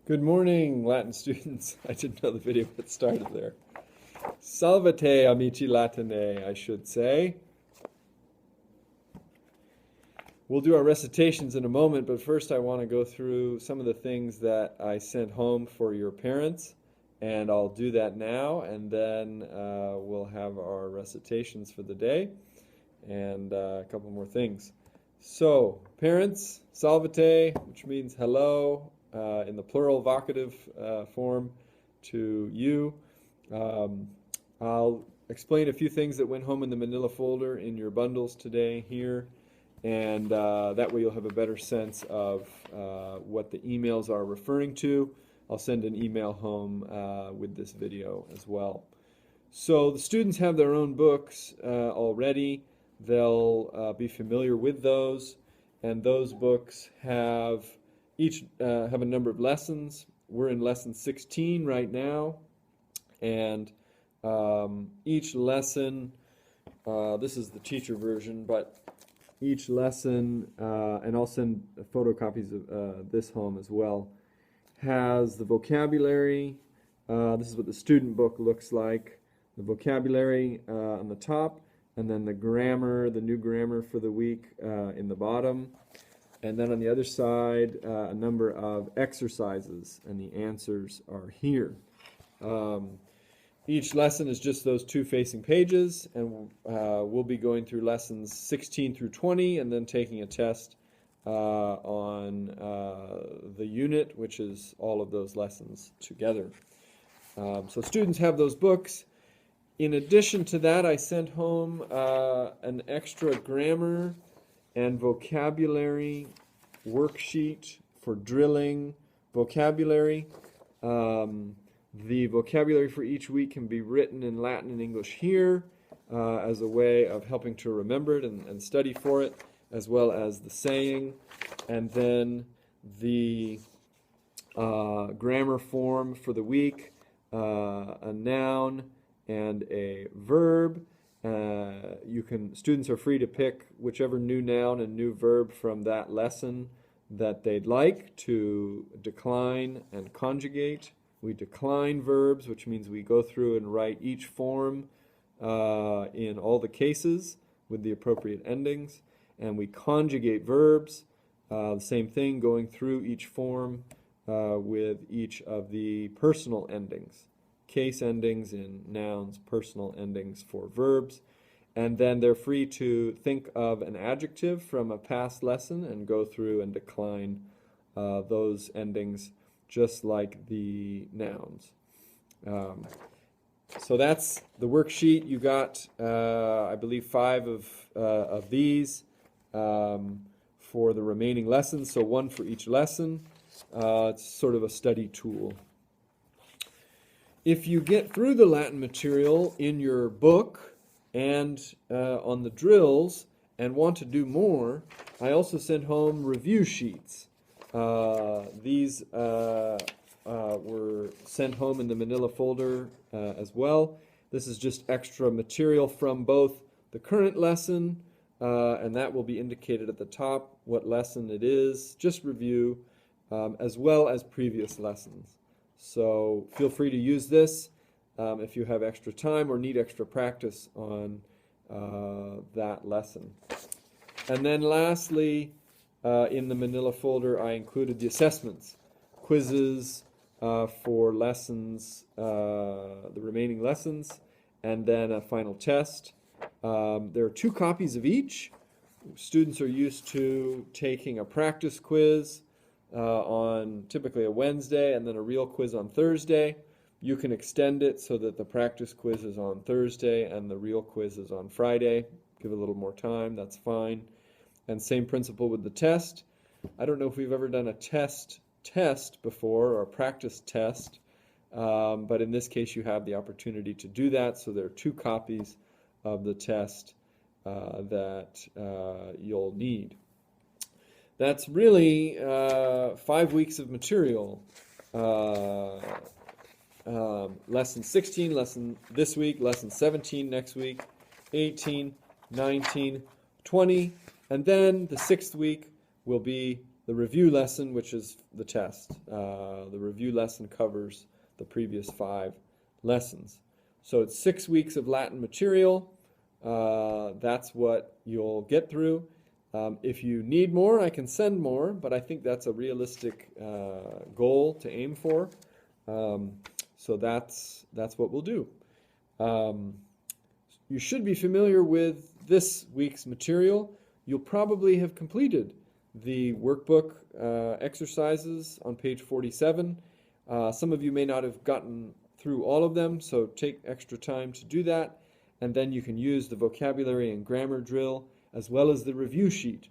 Good morning, Latin students. I didn't know the video had started there. Salvate, amici Latinae, I should say. We'll do our recitations in a moment, but first I want to go through some of the things that I sent home for your parents, and I'll do that now, and then we'll have our recitations for the day, and a couple more things. So, parents, salvate, which means hello, in the plural vocative form to you. I'll explain a few things that went home in the manila folder in your bundles today here, and that way you'll have a better sense of what the emails are referring to. I'll send an email home with this video as well. So the students have their own books already. They'll be familiar with those, and those books have each have a number of lessons. We're in lesson 16 right now, and each lesson, this is the teacher version, but each lesson, and I'll send photocopies of this home as well, has the vocabulary. This is what the student book looks like. The vocabulary on the top, and then the grammar, the new grammar for the week in the bottom. And then on the other side, a number of exercises, and the answers are here. Each lesson is just those two facing pages, and we'll be going through lessons 16 through 20, and then taking a test on the unit, which is all of those lessons together. So students have those books. In addition to that, I sent home an extra grammar and vocabulary worksheet for drilling vocabulary. The vocabulary for each week can be written in Latin and English here as a way of helping to remember it and study for it, as well as the saying, and then the grammar form for the week, a noun and a verb. Students are free to pick whichever new noun and new verb from that lesson that they'd like to decline and conjugate. We decline verbs, which means we go through and write each form in all the cases with the appropriate endings. And we conjugate verbs, the same thing, going through each form with each of the personal endings. Case endings in nouns, personal endings for verbs. And then they're free to think of an adjective from a past lesson and go through and decline those endings just like the nouns. So that's the worksheet. You got, I believe, 5 of these for the remaining lessons, so 1 for each lesson. It's sort of a study tool. If you get through the Latin material in your book and on the drills and want to do more, I also sent home review sheets. These were sent home in the manila folder as well. This is just extra material from both the current lesson, and that will be indicated at the top what lesson it is, just review, as well as previous lessons. So feel free to use this if you have extra time or need extra practice on that lesson. And then lastly, in the manila folder, I included the assessments, quizzes for lessons, the remaining lessons, and then a final test. There are 2 copies of each. Students are used to taking a practice quiz on typically a Wednesday and then a real quiz on Thursday. You can extend it so that the practice quiz is on Thursday and the real quiz is on Friday. Give a little more time, that's fine. And same principle with the test. I don't know if we've ever done a test before or a practice test, but in this case you have the opportunity to do that, so there are 2 copies of the test that you'll need. That's really 5 weeks of material. Lesson 16, lesson this week, lesson 17 next week, 18, 19, 20, and then the 6th week will be the review lesson, which is the test. The review lesson covers the previous 5 lessons. So it's 6 weeks of Latin material. That's what you'll get through. If you need more, I can send more, but I think that's a realistic goal to aim for. So that's what we'll do. You should be familiar with this week's material. You'll probably have completed the workbook exercises on page 47. Some of you may not have gotten through all of them, so take extra time to do that. And then you can use the vocabulary and grammar drill as well as the review sheet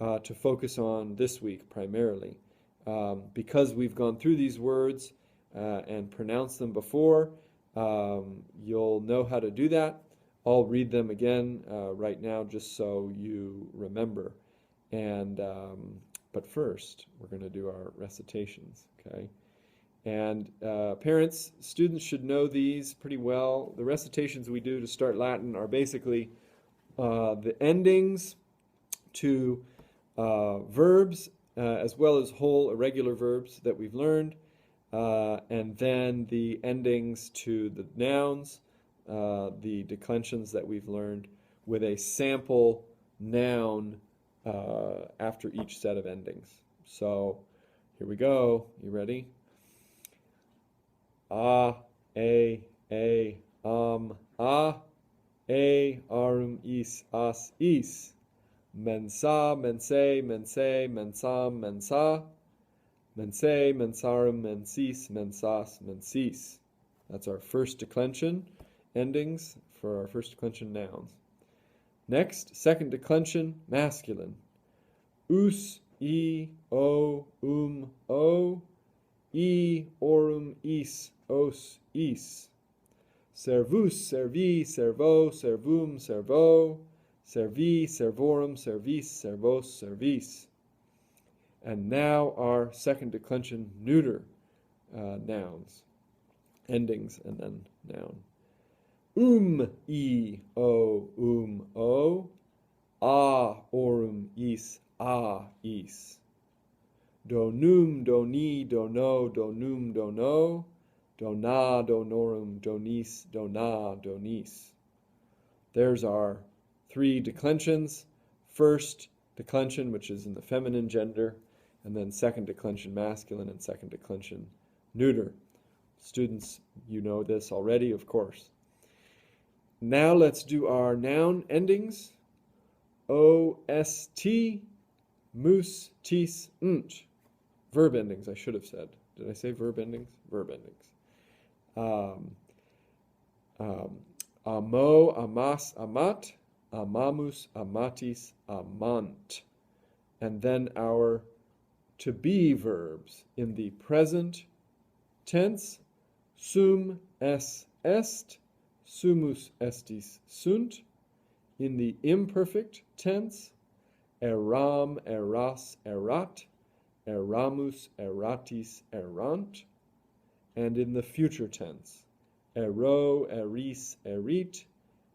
to focus on this week primarily. Because we've gone through these words and pronounced them before, you'll know how to do that. I'll read them again right now just so you remember. And but first, we're going to do our recitations, okay? And parents, students should know these pretty well. The recitations we do to start Latin are basically the endings to verbs as well as whole irregular verbs that we've learned, and then the endings to the nouns, the declensions that we've learned, with a sample noun after each set of endings. So here we go. You ready? A, arum, is, as, is. Mensa, mense, mense, mensam, mensa. Mense, mensarum, mensis, mensas, mensis. That's our first declension endings for our first declension nouns. Next, second declension, masculine. Us, I, o, I, orum, is, os, is. Servus, servi, servo, servum, servo. Servi, servorum, servis, servos, servis. And now our second declension neuter nouns, endings, and then noun. I, o, a, orum, is, a, is. Donum, doni, dono, donum, dono. Dona, donorum, donis, dona, donis. There's our 3 declensions. First declension, which is in the feminine gender, and then second declension masculine and second declension neuter. Students, you know this already, of course. Now let's do our noun endings. Ost, mus, tis, unt. Verb endings, I should have said. Did I say verb endings? Verb endings. Amo, amas, amat. Amamus, amatis, amant. And then our to be verbs in the present tense. Sum, es, est. Sumus, estis, sunt. In the imperfect tense. Eram, eras, erat. Eramus, eratis, erant. And in the future tense. Ero, eris, erit.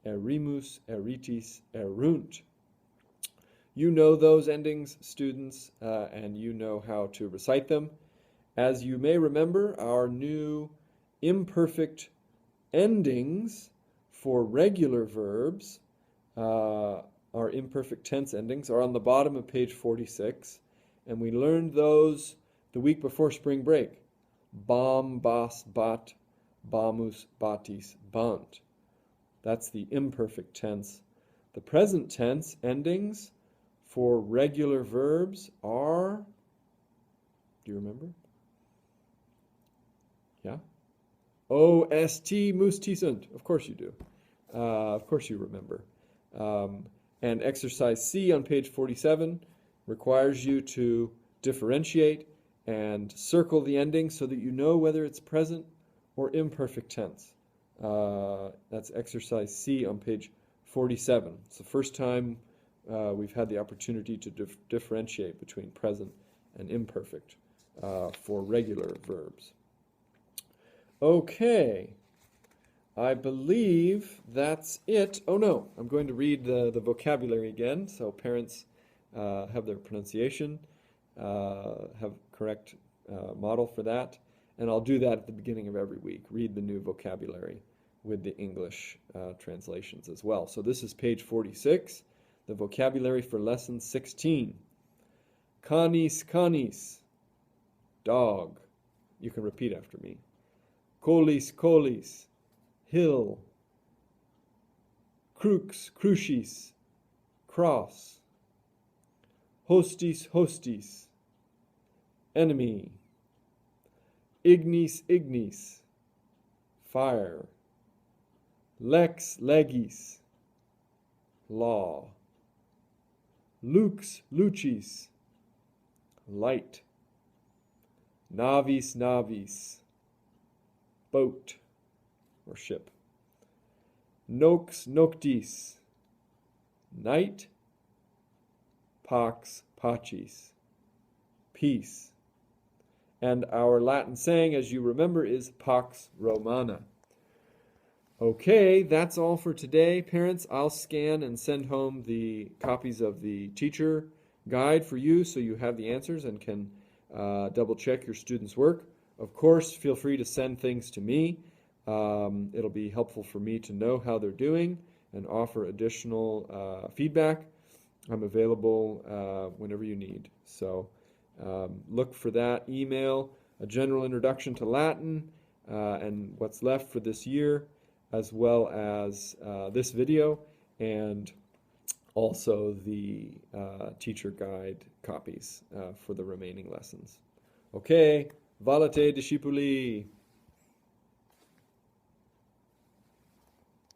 Erimus, eritis, erunt. You know those endings, students, and you know how to recite them. As you may remember, our new imperfect endings for regular verbs, our imperfect tense endings, are on the bottom of page 46, and we learned those the week before spring break. Bam, bas, bat, bamus, batis, bant. That's the imperfect tense. The present tense endings for regular verbs are, do you remember? Yeah? Ost, mus, tis, sunt. Of course you do. Of course you remember. And exercise C on page 47 requires you to differentiate and circle the ending so that you know whether it's present or imperfect tense. That's exercise C on page 47. It's the first time we've had the opportunity to differentiate between present and imperfect for regular verbs. Okay, I believe that's it. Oh no, I'm going to read the vocabulary again so parents have their pronunciation. have correct model for that. And I'll do that at the beginning of every week. Read the new vocabulary with the English translations as well. So this is page 46, the vocabulary for lesson 16. Canis, canis, dog. You can repeat after me. Colis, colis, hill. Crux, crucis, cross. Hostis, hostis, enemy. Ignis, ignis, fire. Lex, legis, law. Lux, lucis, light. Navis, navis, boat or ship. Nox, noctis, night. Pax, pacis, peace. And our Latin saying, as you remember, is Pax Romana. Okay, that's all for today, parents. I'll scan and send home the copies of the teacher guide for you so you have the answers and can double check your students' work. Of course, feel free to send things to me. It'll be helpful for me to know how they're doing and offer additional feedback. I'm available whenever you need. So look for that email, a general introduction to Latin and what's left for this year, as well as this video and also the teacher guide copies for the remaining lessons. Okay, valete discipuli.